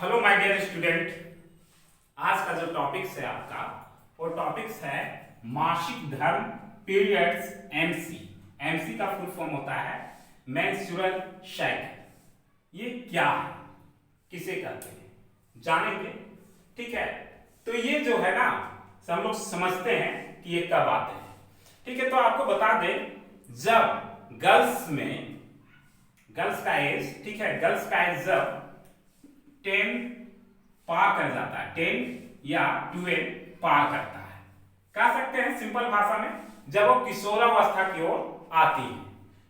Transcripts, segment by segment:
Hello my dear student, आज का जो टॉपिक्स है आपका वो टॉपिक्स है मासिक धर्म पीरियड्स एमसी। एमसी का फुल फॉर्म होता है मेंस्ट्रुअल साइकिल। ये क्या है, किसे कहते हैं, जानेंगे। ठीक है, तो ये जो है ना हम लोग समझते हैं कि ये कब आते हैं। ठीक है, तो आपको बता दें, जब गर्ल्स का एज, ठीक है, गर्ल्स का एज जब 10 पार कर जाता है, 10 या 12 पार करता है, कह सकते हैं सिंपल भाषा में, जब वो किशोरावस्था की ओर आती है।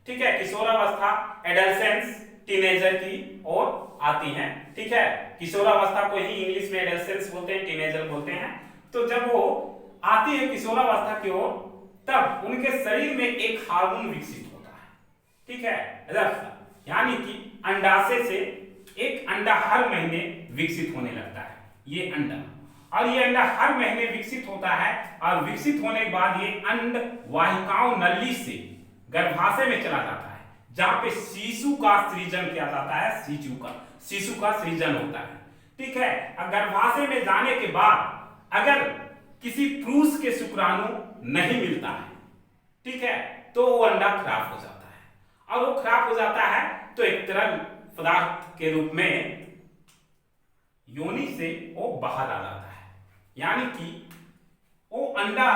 ठीक है, किशोरावस्था एडolescence टीनेजर की ओर आती है। ठीक है, किशोरावस्था को ही इंग्लिश में एडolescence बोलते हैं, टीनेजर बोलते हैं। तो जब वो आती है किशोरावस्था की ओर, तब उनके शरीर में एक हार्मोन विकसित होता है। ठीक है, यानी कि अंडाशय से एक अंडा हर महीने विकसित होने लगता है, ये अंडा, और ये अंडा हर महीने विकसित होता है, और विकसित होने के बाद ये अंड वाहिकाओं नली से गर्भाशय में चला जाता है, जहां पे शिशु का सृजन किया जाता है, शिशु का सृजन होता है। ठीक है, गर्भाशय में जाने के बाद अगर किसी पुरुष के शुक्राणु नहीं मिलता है, ठीक है, तो वो अंडा खराब हो जाता है, और वो खराब हो जाता है तो एक तरल पदार्थ के रूप में योनि से वो बाहर आ जाता है। यानी कि वो अंडा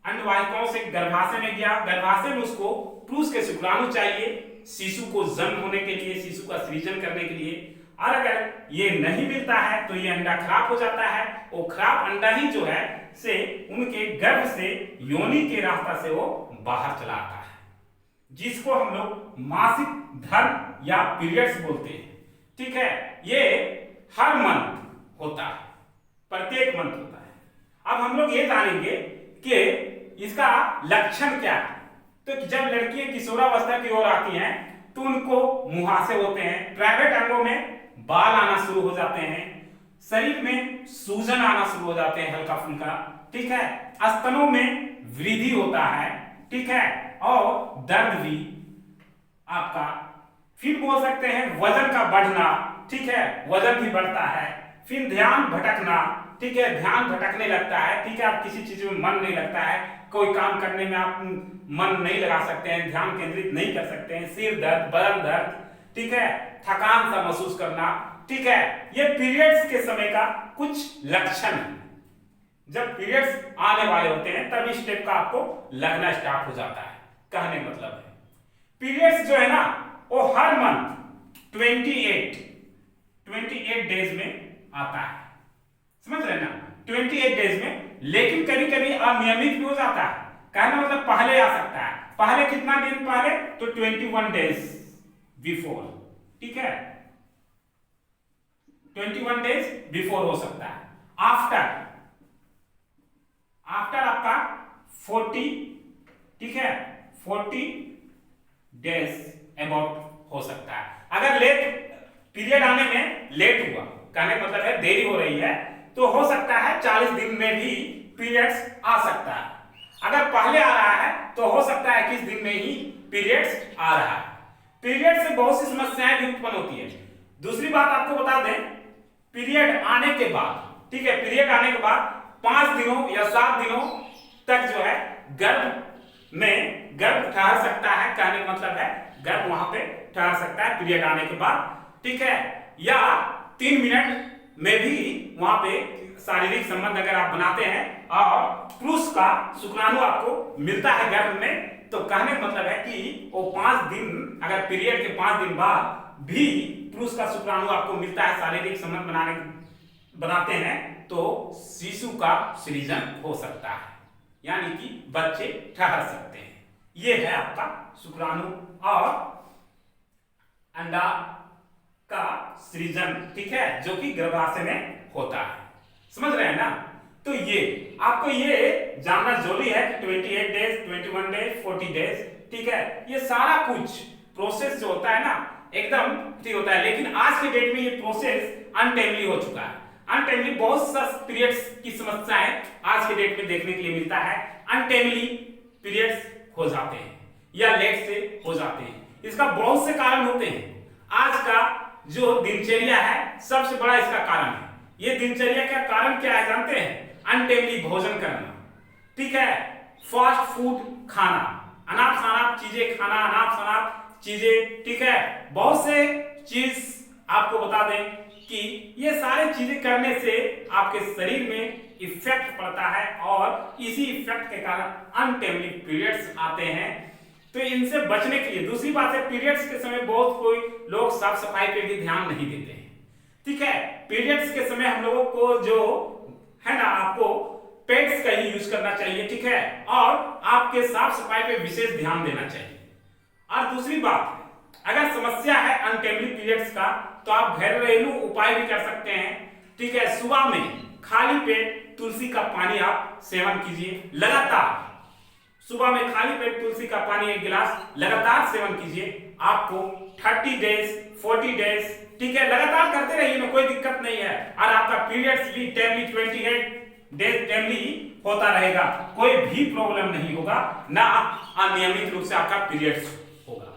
अंडवाहिकाओं से गर्भाशय में गया, गर्भाशय में उसको पुरुष के शुक्राणु चाहिए शिशु को जन्म होने के लिए, शिशु का सृजन करने के लिए, और अगर ये नहीं मिलता है तो ये अंडा खराब हो जाता है। वो खराब अंडा ही जो है से उनके गर्भ से योनि के रास्ता से वो बाहर चला आता है, जिसको हम लोग मासिक धर्म या पीरियड्स बोलते हैं। ठीक है, ये हर मंथ होता है, प्रत्येक मंथ होता है। अब हम लोग ये जानेंगे कि इसका लक्षण क्या है। तो जब लड़कियां किशोरावस्था की ओर आती हैं तो उनको मुहासे होते हैं, प्राइवेट अंगों में बाल आना शुरू हो जाते हैं, शरीर में सूजन आना शुरू हो जाते हैं हल्का फुल्का। ठीक है, स्तनों में वृद्धि होता है। ठीक है, और दर्द भी आपका, फिर बोल सकते हैं वजन का बढ़ना। ठीक है, वजन भी बढ़ता है। फिर ध्यान भटकना। ठीक है, ध्यान भटकने लगता है। ठीक है, आप किसी चीज में मन नहीं लगता है, कोई काम करने में आप मन नहीं लगा सकते हैं, ध्यान केंद्रित नहीं कर सकते हैं, सिर दर्द, बदन दर्द, ठीक है, थकान सा महसूस करना। ठीक है, ये पीरियड्स के समय का कुछ लक्षण है। जब पीरियड्स आने वाले होते हैं तब इस स्टेप का आपको लगना स्टार्ट हो जाता है। कहने मतलब है पीरियड्स जो है ना वो हर मंथ 28 डेज में आता है, समझ रहे ना, 28 डेज में। लेकिन कभी कभी अनियमित भी हो जाता है, कहना मतलब पहले आ सकता है। पहले कितना दिन पहले, तो 21 डेज बिफोर। ठीक है, 21 डेज बिफोर हो सकता है। आफ्टर आपका 40, ठीक है, 40 डेज अबाउट हो सकता है। अगर लेट पीरियड आने में लेट हुआ, कहने का मतलब है देरी हो रही है, तो हो सकता है 40 दिन में भी पीरियड्स आ सकता है। अगर पहले आ रहा है तो हो सकता है 21 दिन में ही पीरियड्स आ रहा है। पीरियड से बहुत सी समस्याएं भी उत्पन्न होती है। दूसरी बात आपको बता दें, पीरियड आने के बाद, ठीक है, पीरियड आने के बाद 5 दिनों या 7 दिनों तक जो है गर्भ ठहर सकता है। कहने का मतलब है गर्भ वहां पे ठहर सकता है पीरियड आने के बाद। ठीक है, या 3 मिनट में भी वहां पे शारीरिक संबंध अगर आप बनाते हैं और पुरुष का शुक्राणु आपको मिलता है गर्भ में, तो कहने का मतलब है कि वो 5 दिन, अगर पीरियड के 5 दिन बाद भी पुरुष का शुक्राणु आपको मिलता है, शारीरिक संबंध बनाते हैं, तो शिशु का सृजन हो सकता है, यानी कि बच्चे ठहर सकते हैं। ये है आपका शुक्राणु और अंडा का सृजन, ठीक है, जो कि गर्भाशय में होता है। समझ रहे हैं ना। तो ये आपको ये जानना जरूरी है कि 28 डेज, 21 डेज, 40 डेज, ठीक है, ये सारा कुछ प्रोसेस जो होता है ना एकदम ठीक होता है। लेकिन आज के डेट में ये प्रोसेस अनटाइमली हो चुका है। अनटाइमली बहुत सा पीरियड्स की समस्याएं आज के डेट में देखने के लिए मिलता है। अनटाइमली पीरियड्स हो जाते हैं या लेट से हो जाते हैं। इसका बहुत से कारण होते हैं। आज का जो दिनचर्या है सबसे बड़ा इसका कारण है। ये दिनचर्या का कारण क्या है जानते हैं? अनटेमली भोजन करना, ठीक है, फास्ट फूड खाना, अनाप शनाप चीजें खाना, अनाप शनाप चीजें, ठीक है, बहुत से चीज आपको बता दें कि ये सारी चीजें करने से आपके शरीर में इफेक्ट पड़ता है और इसी इफेक्ट के कारण अनटेमली पीरियड्स आते हैं। तो इनसे बचने के लिए, दूसरी बात है पीरियड्स के समय बहुत कोई लोग साफ सफाई पे भी ध्यान नहीं देते हैं, ठीक है। पीरियड्स के समय हम लोगों को जो है ना, आपको पैड्स का ही यूज करना चाहिए, ठीक है, और आपके साफ सफाई पे विशेष ध्यान देना चाहिए। और दूसरी बात, अगर समस्या है अनटेमली पीरियड्स का तो आप घरेलू उपाय भी कर सकते हैं, ठीक है। सुबह में खाली पेट तुलसी का पानी आप सेवन कीजिए लगातार, सुबह में खाली पेट तुलसी का पानी 1 गिलास लगातार सेवन कीजिए। आपको 30 डेज 40 डेज, ठीक है, लगातार करते रहिए, में कोई दिक्कत नहीं है। और आपका पीरियड्स भी टेमली 28 डेज टेमली होता रहेगा, कोई भी प्रॉब्लम नहीं होगा, ना अनियमित रूप से आपका पीरियड्स होगा,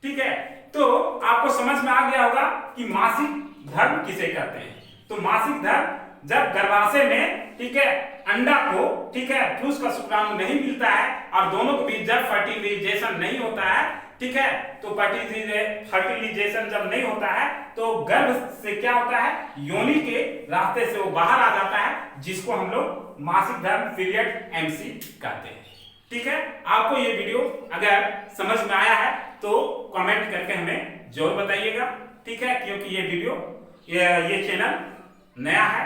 ठीक है। तो आपको समझ में आ गया होगा कि मासिक धर्म किसे कहते हैं। तो मासिक धर्म जब गर्भाशय में, ठीक है, अंडा को, ठीक है, पुरुष का शुक्राणु नहीं मिलता है और दोनों के बीच जब फर्टिलाइजेशन नहीं होता है, ठीक है, तो फर्टिलाइजेशन जब नहीं होता है तो गर्भ से क्या होता है, योनि के रास्ते से वो बाहर आ जाता है, जिसको हम लोग मासिक धर्म पीरियड एमसी कहते हैं, ठीक है। आपको ये वीडियो अगर समझ में आया है तो कमेंट करके हमें जरूर बताइएगा, ठीक है, क्योंकि ये वीडियो ये चैनल नया है,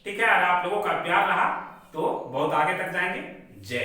ठीक है, और आप लोगों का प्यार रहा तो बहुत आगे तक जाएंगे। जय